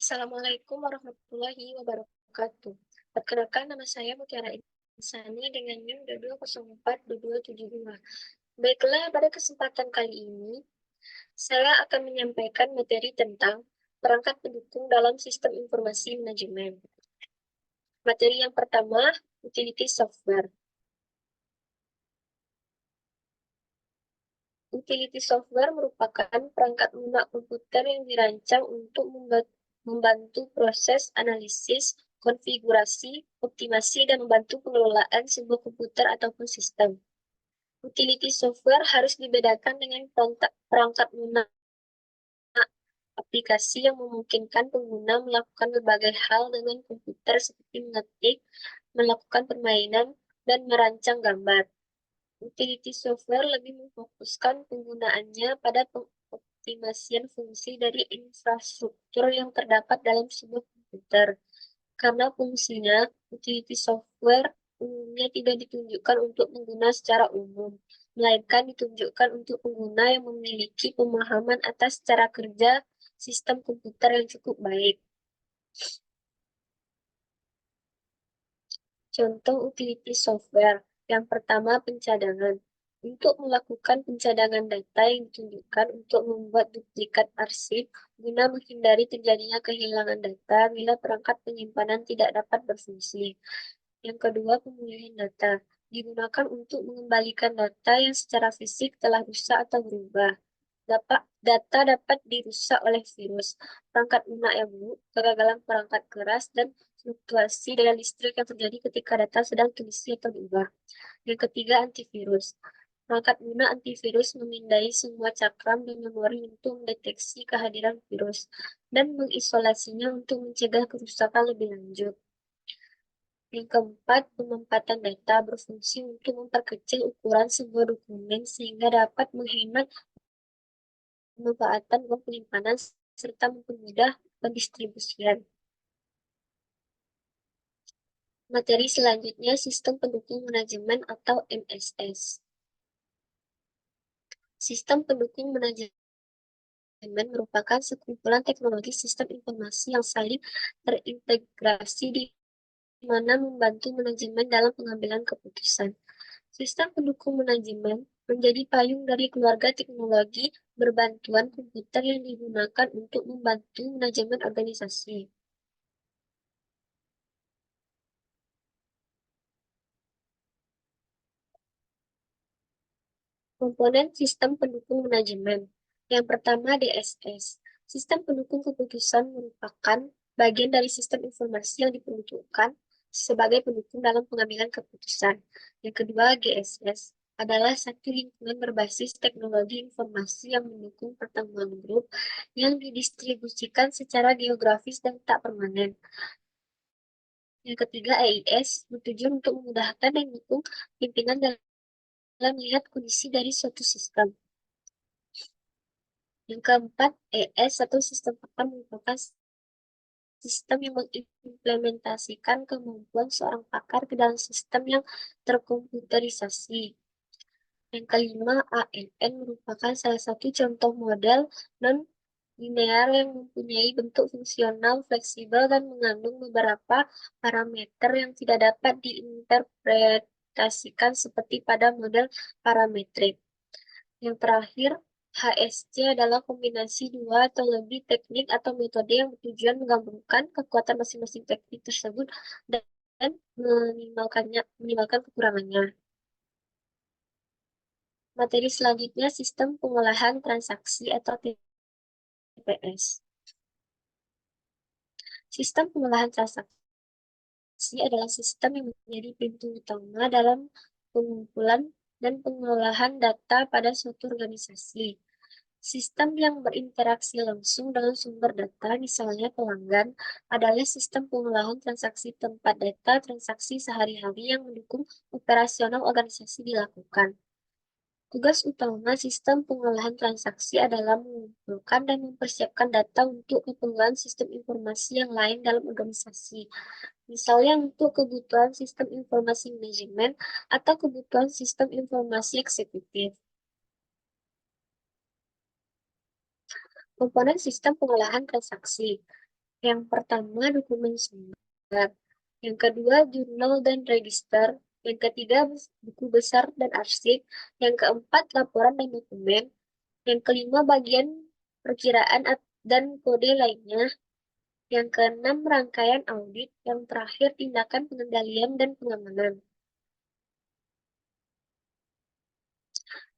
Assalamualaikum warahmatullahi wabarakatuh. Perkenalkan, nama saya Mutiara Insani dengan NIM 22042272. Baiklah, pada kesempatan kali ini, saya akan menyampaikan materi tentang perangkat pendukung dalam sistem informasi manajemen. Materi yang pertama, utility software. Utility software merupakan perangkat lunak komputer yang dirancang untuk membantu proses analisis, konfigurasi, optimasi, dan membantu pengelolaan sebuah komputer ataupun sistem. Utility software harus dibedakan dengan perangkat lunak aplikasi yang memungkinkan pengguna melakukan berbagai hal dengan komputer seperti mengetik, melakukan permainan, dan merancang gambar. Utility software lebih memfokuskan penggunaannya pada pengoptimasian fungsi dari infrastruktur yang terdapat dalam sebuah komputer. Karena fungsinya, utility software umumnya tidak ditunjukkan untuk pengguna secara umum, melainkan ditunjukkan untuk pengguna yang memiliki pemahaman atas cara kerja sistem komputer yang cukup baik. Contoh utility software. Yang pertama, pencadangan. Untuk melakukan pencadangan data yang ditunjukkan untuk membuat duplikat arsip guna menghindari terjadinya kehilangan data bila perangkat penyimpanan tidak dapat berfungsi. Yang kedua, pemulihan data. Digunakan untuk mengembalikan data yang secara fisik telah rusak atau berubah. Data dapat dirusak oleh virus, perangkat lunak yang buruk, kegagalan perangkat keras, dan fluktuasi daya listrik yang terjadi ketika data sedang terisi atau diubah. Yang ketiga, antivirus. Perangkat lunak antivirus memindai semua cakram dan memori untuk mendeteksi kehadiran virus dan mengisolasinya untuk mencegah kerusakan lebih lanjut. Yang keempat, pemanfaatan data berfungsi untuk memperkecil ukuran sebuah dokumen sehingga dapat menghemat pemanfaatan uang penyimpanan serta mempermudah pendistribusian. Materi selanjutnya, sistem pendukung manajemen atau MSS. Sistem pendukung manajemen merupakan sekumpulan teknologi sistem informasi yang saling terintegrasi di mana membantu manajemen dalam pengambilan keputusan. Sistem pendukung manajemen menjadi payung dari keluarga teknologi berbantuan komputer yang digunakan untuk membantu manajemen organisasi. Komponen sistem pendukung manajemen. Yang pertama, DSS. Sistem pendukung keputusan merupakan bagian dari sistem informasi yang diperuntukkan sebagai pendukung dalam pengambilan keputusan. Yang kedua, GSS adalah satu lingkungan berbasis teknologi informasi yang mendukung pertemuan grup yang didistribusikan secara geografis dan tak permanen. Yang ketiga, EIS bertujuan untuk memudahkan dan mendukung pimpinan dalam melihat kondisi dari suatu sistem. Yang keempat, ES atau sistem pakar merupakan sistem yang mengimplementasikan kemampuan seorang pakar ke dalam sistem yang terkomputerisasi. Yang kelima, ANN merupakan salah satu contoh model non-linear yang mempunyai bentuk fungsional, fleksibel, dan mengandung beberapa parameter yang tidak dapat diinterpretasikan seperti pada model parametrik. Yang terakhir, HSC adalah kombinasi dua atau lebih teknik atau metode yang bertujuan menggabungkan kekuatan masing-masing teknik tersebut dan minimalkan kekurangannya. Materi selanjutnya, sistem pengolahan transaksi atau TPS. Sistem pengolahan transaksi adalah sistem yang menjadi pintu utama dalam pengumpulan dan pengolahan data pada suatu organisasi. Sistem yang berinteraksi langsung dengan sumber data, misalnya pelanggan, adalah sistem pengolahan transaksi tempat data transaksi sehari-hari yang mendukung operasional organisasi dilakukan. Tugas utama sistem pengolahan transaksi adalah mengumpulkan dan mempersiapkan data untuk keperluan sistem informasi yang lain dalam organisasi. Misalnya untuk kebutuhan sistem informasi manajemen atau kebutuhan sistem informasi eksekutif. Komponen sistem pengolahan transaksi. Yang pertama, dokumen sumber. Yang kedua, jurnal dan register. Yang ketiga, buku besar dan arsip. Yang keempat, laporan dan dokumen. Yang kelima, bagian perkiraan dan kode lainnya. Yang keenam, rangkaian audit. Yang terakhir, tindakan pengendalian dan pengamanan.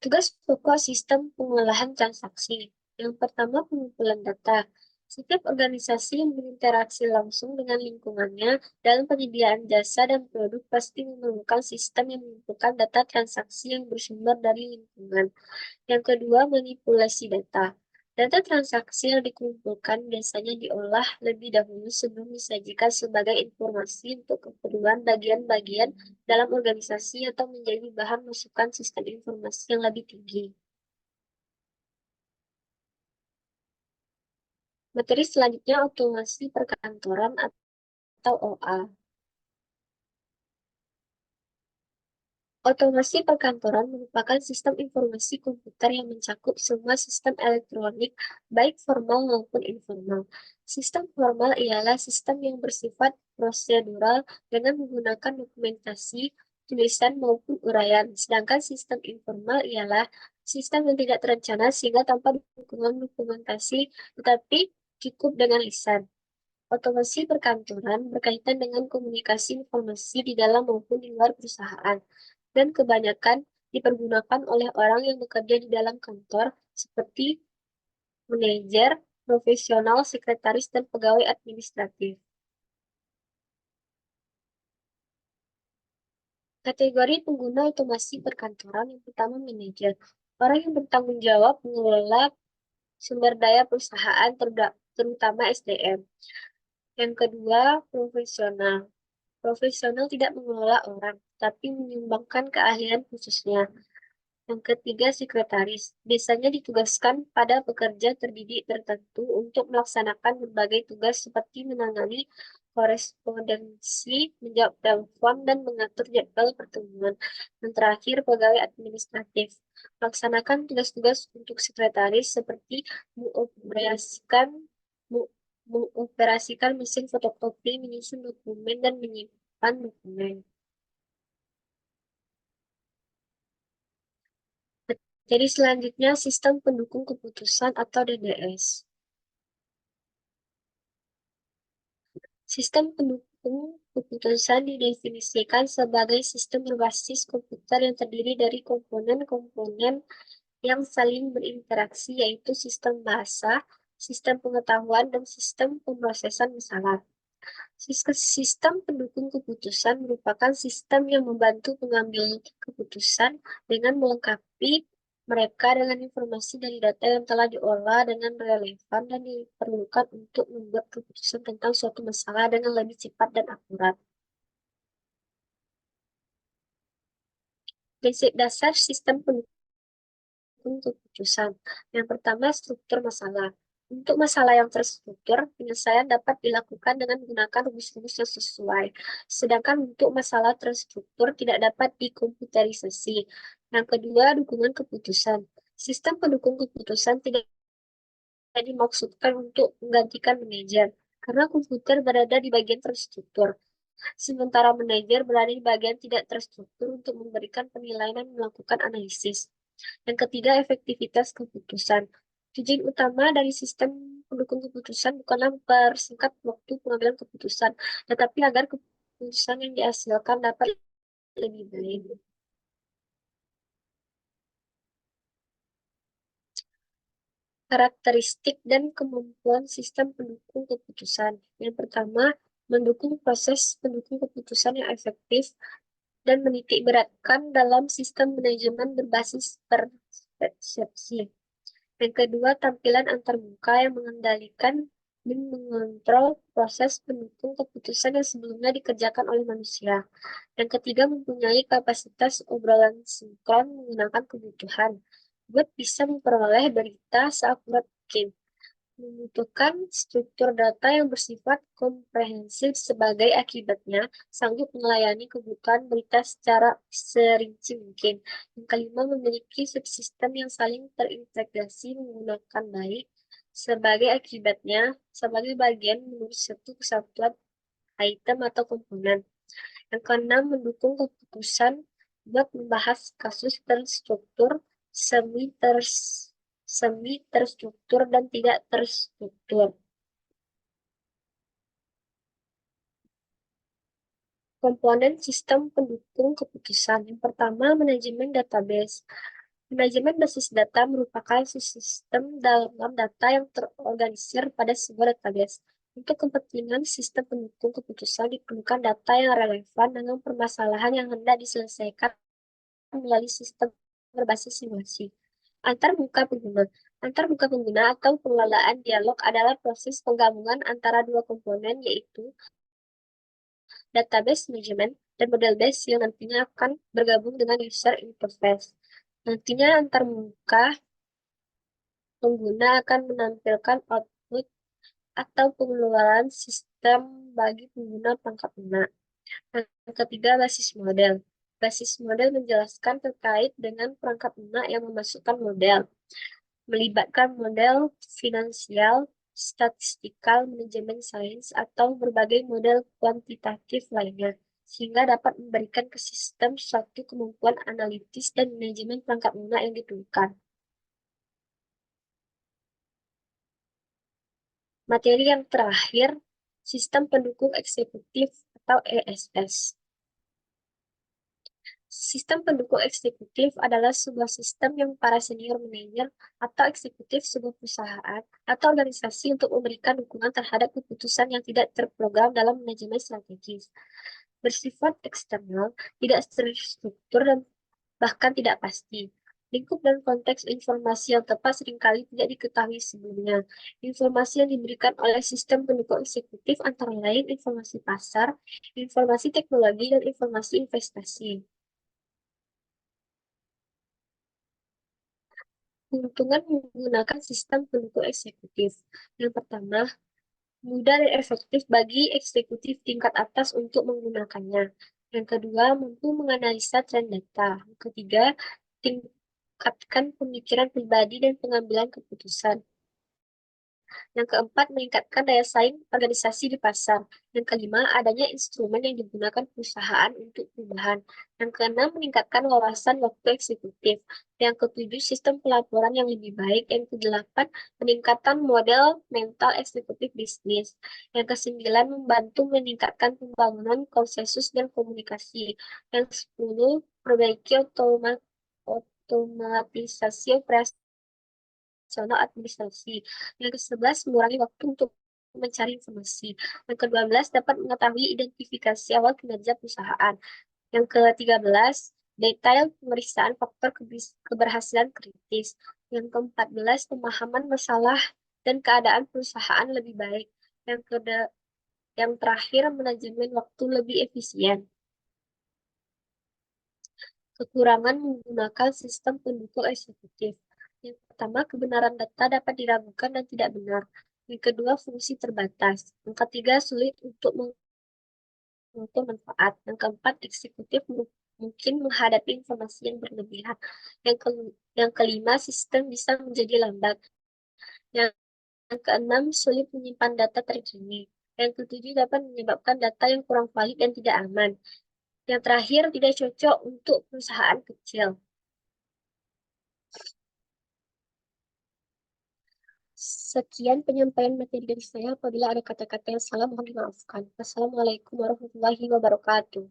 Tugas pokok sistem pengolahan transaksi. Yang pertama, pengumpulan data. Setiap organisasi yang berinteraksi langsung dengan lingkungannya dalam penyediaan jasa dan produk pasti memerlukan sistem yang mengumpulkan data transaksi yang bersumber dari lingkungan. Yang kedua, manipulasi data. Data transaksi yang dikumpulkan biasanya diolah lebih dahulu sebelum disajikan sebagai informasi untuk keperluan bagian-bagian dalam organisasi atau menjadi bahan masukan sistem informasi yang lebih tinggi. Materi selanjutnya otomasi perkantoran atau OA. Otomasi perkantoran merupakan sistem informasi komputer yang mencakup semua sistem elektronik, baik formal maupun informal. Sistem formal ialah sistem yang bersifat prosedural dengan menggunakan dokumentasi, tulisan maupun uraian. Sedangkan sistem informal ialah sistem yang tidak terencana sehingga tanpa dukungan dokumentasi, tetapi cukup dengan lisan. Otomasi perkantoran berkaitan dengan komunikasi informasi di dalam maupun di luar perusahaan dan kebanyakan dipergunakan oleh orang yang bekerja di dalam kantor seperti manajer, profesional, sekretaris, dan pegawai administratif. Kategori pengguna otomasi perkantoran yang pertama manajer. Orang yang bertanggung jawab mengelola sumber daya perusahaan terutama SDM. Yang kedua, profesional. Profesional tidak mengelola orang, tapi menyumbangkan keahlian khususnya. Yang ketiga, sekretaris. Biasanya ditugaskan pada pekerja terdidik tertentu untuk melaksanakan berbagai tugas seperti menangani korespondensi, menjawab telepon, dan mengatur jadwal pertemuan. Yang terakhir, pegawai administratif. Melaksanakan tugas-tugas untuk sekretaris seperti mengoperasikan mu- mengoperasikan mesin fotokopi, menyusun dokumen, dan menyimpan dokumen. Jadi selanjutnya sistem pendukung keputusan atau DDS. Sistem pendukung keputusan didefinisikan sebagai sistem berbasis komputer yang terdiri dari komponen-komponen yang saling berinteraksi, yaitu sistem bahasa, sistem pengetahuan, dan sistem pemrosesan masalah. Sistem pendukung keputusan merupakan sistem yang membantu pengambil keputusan dengan melengkapi mereka dengan informasi dari data yang telah diolah dengan relevan dan diperlukan untuk membuat keputusan tentang suatu masalah dengan lebih cepat dan akurat. Prinsip dasar sistem pendukung keputusan. Yang pertama, struktur masalah. Untuk masalah yang terstruktur, penyelesaian dapat dilakukan dengan menggunakan rumus-rumus yang sesuai. Sedangkan untuk masalah terstruktur tidak dapat dikomputerisasi. Yang kedua, dukungan keputusan. Sistem pendukung keputusan tidak dimaksudkan untuk menggantikan manajer, karena komputer berada di bagian terstruktur. Sementara manajer berada di bagian tidak terstruktur untuk memberikan penilaian dan melakukan analisis. Yang ketiga, efektivitas keputusan. Tujuan utama dari sistem pendukung keputusan bukanlah mempersingkat waktu pengambilan keputusan, tetapi agar keputusan yang dihasilkan dapat lebih baik. Karakteristik dan kemampuan sistem pendukung keputusan. Yang pertama, mendukung proses pendukung keputusan yang efektif dan menitik beratkan dalam sistem manajemen berbasis persepsi. Yang kedua, tampilan antarmuka yang mengendalikan dan mengontrol proses pendukung keputusan yang sebelumnya dikerjakan oleh manusia. Yang ketiga, mempunyai kapasitas obrolan sinkron menggunakan kebutuhan. Buat bisa memperoleh berita seakurat mungkin. Membutuhkan struktur data yang bersifat komprehensif sebagai akibatnya sanggup melayani kebutuhan berita secara serinci mungkin. Yang kelima, memiliki subsistem yang saling terintegrasi menggunakan baik Sebagai akibatnya, sebagai bagian menurut satu kesatuan item atau komponen. Yang keenam, mendukung keputusan buat membahas kasus terstruktur, semi ters semi terstruktur dan tidak terstruktur. Komponen sistem pendukung keputusan. Yang pertama, manajemen database. Manajemen basis data merupakan sistem dalam data yang terorganisir pada sebuah database. Untuk kepentingan sistem pendukung keputusan diperlukan data yang relevan dengan permasalahan yang hendak diselesaikan melalui sistem berbasis simulasi. Antar muka pengguna. Antar muka pengguna atau pengelolaan dialog adalah proses penggabungan antara dua komponen, yaitu database management dan model base yang nantinya akan bergabung dengan user interface. Nantinya antar muka pengguna akan menampilkan output atau pengeluaran sistem bagi pengguna perangkat lunak. Yang ketiga, basis model. Basis model menjelaskan terkait dengan perangkat lunak yang memasukkan model, melibatkan model finansial, statistikal, manajemen sains, atau berbagai model kuantitatif lainnya, sehingga dapat memberikan ke sistem suatu kemampuan analitis dan manajemen perangkat lunak yang diperlukan. Materi yang terakhir, sistem pendukung eksekutif atau ESS. Sistem pendukung eksekutif adalah sebuah sistem yang para senior manajer atau eksekutif sebuah perusahaan atau organisasi untuk memberikan dukungan terhadap keputusan yang tidak terprogram dalam manajemen strategis. Bersifat eksternal, tidak terstruktur, dan bahkan tidak pasti. Lingkup dan konteks informasi yang tepat seringkali tidak diketahui sebelumnya. Informasi yang diberikan oleh sistem pendukung eksekutif antara lain informasi pasar, informasi teknologi, dan informasi investasi. Keuntungan menggunakan sistem pendukung eksekutif. Yang pertama, mudah dan efektif bagi eksekutif tingkat atas untuk menggunakannya. Yang kedua, mampu menganalisa tren data. Yang ketiga, tingkatkan pemikiran pribadi dan pengambilan keputusan. Yang keempat, meningkatkan daya saing organisasi di pasar. Yang kelima, adanya instrumen yang digunakan perusahaan untuk perubahan. Yang keenam, meningkatkan wawasan waktu eksekutif. Yang ketujuh, sistem pelaporan yang lebih baik. Yang kedelapan, peningkatan model mental eksekutif bisnis. Yang kesembilan, membantu meningkatkan pembangunan konsensus dan komunikasi. Yang sepuluh, perbaiki otomatisasi operasi operasional administrasi. Yang ke-11, mengurangi waktu untuk mencari informasi. Yang ke-12, dapat mengetahui identifikasi awal kinerja perusahaan. Yang ke-13, detail pemeriksaan faktor keberhasilan kritis. Yang ke-14, pemahaman masalah dan keadaan perusahaan lebih baik. Yang terakhir, manajemen waktu lebih efisien. Kekurangan menggunakan sistem pendukung eksekutif. Yang pertama, kebenaran data dapat diragukan dan tidak benar. Yang kedua, fungsi terbatas. Yang ketiga, sulit untuk mengukur manfaat. Yang keempat, eksekutif mungkin menghadapi informasi yang berlebihan. Yang kelima, sistem bisa menjadi lambat. Yang keenam, sulit menyimpan data terkini. Yang ketujuh, dapat menyebabkan data yang kurang valid dan tidak aman. Yang terakhir, tidak cocok untuk perusahaan kecil. Sekian penyampaian materi dari saya. Apabila ada kata-kata yang salah, mohon dimaafkan. Wassalamualaikum warahmatullahi wabarakatuh.